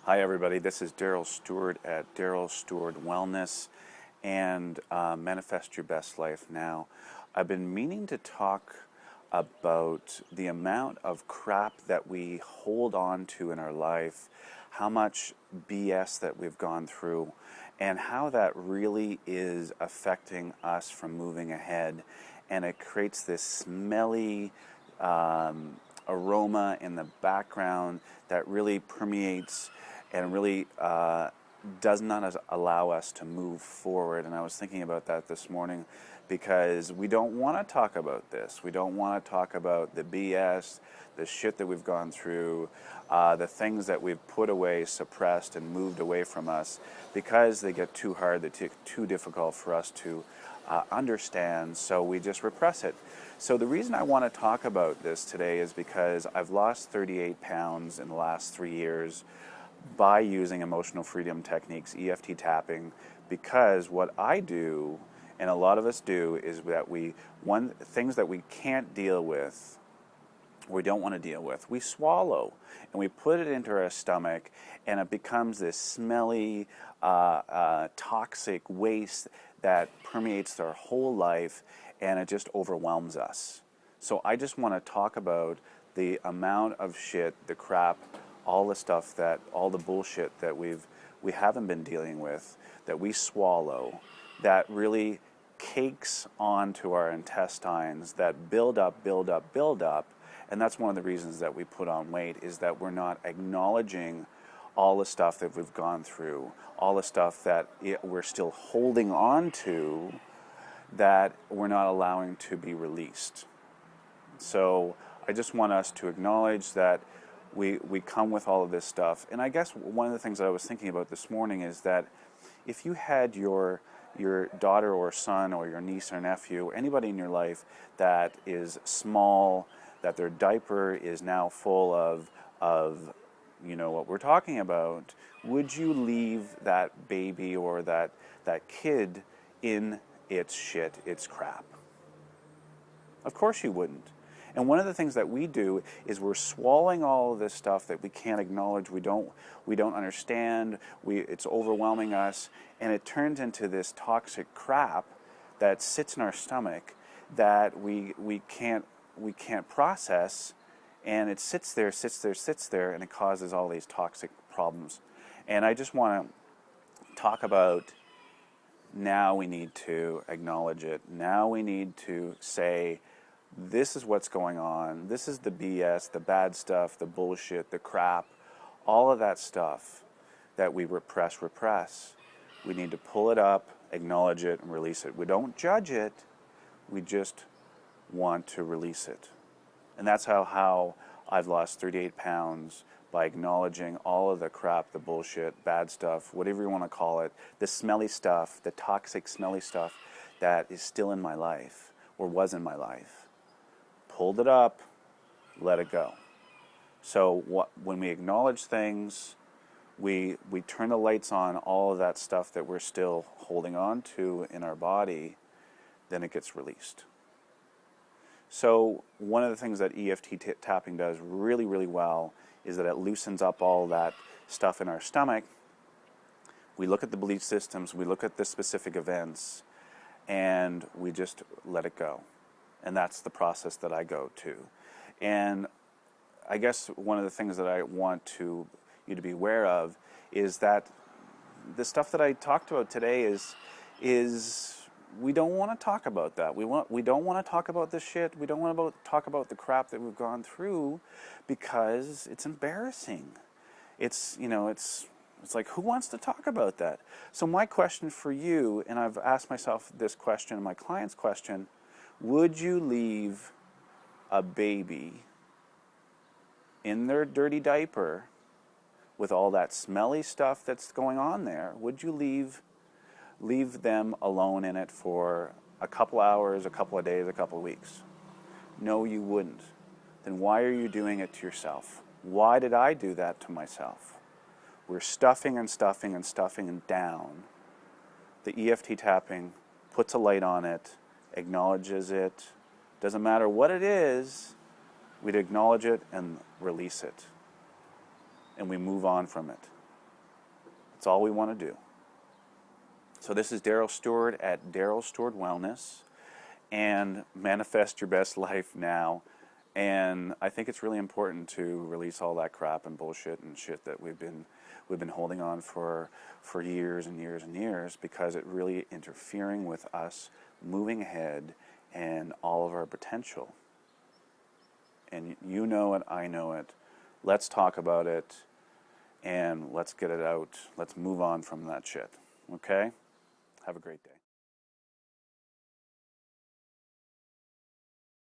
Hi everybody, this is Daryl Stewart at Daryl Stewart Wellness and Manifest Your Best Life Now. I've been meaning to talk about the amount of crap that we hold on to in our life, how much BS that we've gone through, and how that really is affecting us from moving ahead. And it creates this smelly aroma in the background that really permeates and really does not allow us to move forward. And I was thinking about that this morning because we don't want to talk about this. We don't want to talk about the BS, the shit that we've gone through, the things that we've put away, suppressed, and moved away from us because they get too hard, they get too difficult for us to understand, so we just repress it. So the reason I want to talk about this today is because I've lost 38 pounds in the last 3 years by using emotional freedom techniques, EFT tapping, because what I do, and a lot of us do, is that things that we can't deal with, we don't want to deal with, we swallow and we put it into our stomach, and it becomes this smelly, toxic waste that permeates our whole life, and it just overwhelms us. So I just want to talk about the amount of shit, the crap, all the stuff all the bullshit that we haven't been dealing with, that we swallow, that really cakes onto our intestines, that build up, and that's one of the reasons that we put on weight, is that we're not acknowledging all the stuff that we've gone through, all the stuff that we're still holding on to, that we're not allowing to be released. So I just want us to acknowledge that we come with all of this stuff. And I guess one of the things that I was thinking about this morning is that if you had your daughter or son or your niece or nephew, or anybody in your life that is small, that their diaper is now full of what we're talking about, would you leave that baby or that kid in its shit, its crap? Of course you wouldn't. And one of the things that we do is we're swallowing all of this stuff that we can't acknowledge, we don't understand, it's overwhelming us, and it turns into this toxic crap that sits in our stomach that we can't process, and it sits there, and it causes all these toxic problems. And I just want to talk about, now we need to acknowledge it. Now we need to say, this is what's going on. This is the BS, the bad stuff, the bullshit, the crap, all of that stuff that we repress. We need to pull it up, acknowledge it, and release it. We don't judge it. We just want to release it. And that's how I've lost 38 pounds, by acknowledging all of the crap, the bullshit, bad stuff, whatever you want to call it, the smelly stuff, the toxic, smelly stuff that is still in my life or was in my life. Pulled it up, let it go. So when we acknowledge things, we turn the lights on all of that stuff that we're still holding on to in our body, then it gets released. So one of the things that EFT tapping does really, really well is that it loosens up all that stuff in our stomach. We look at the belief systems, we look at the specific events, and we just let it go. And that's the process that I go to. And I guess one of the things that I want you to be aware of is that the stuff that I talked about today is we don't want to talk about that. We don't want to talk about this shit. We don't want to talk about the crap that we've gone through, because it's embarrassing. It's like, who wants to talk about that? So my question for you, and I've asked myself this question, my client's question, would you leave a baby in their dirty diaper with all that smelly stuff that's going on there? Would you leave them alone in it for a couple hours, a couple of days, a couple of weeks? No, you wouldn't. Then why are you doing it to yourself? Why did I do that to myself? We're stuffing and down. The EFT tapping puts a light on it, acknowledges it. Doesn't matter what it is, we'd acknowledge it and release it. And we move on from it. That's all we want to do. So this is Daryl Stewart at Daryl Stewart Wellness, and manifest your best life now. And I think it's really important to release all that crap and bullshit and shit that we've been holding on for years and years and years, because it really interfering with us moving ahead and all of our potential. And you know it, I know it. Let's talk about it and let's get it out. Let's move on from that shit. Okay? Have a great day.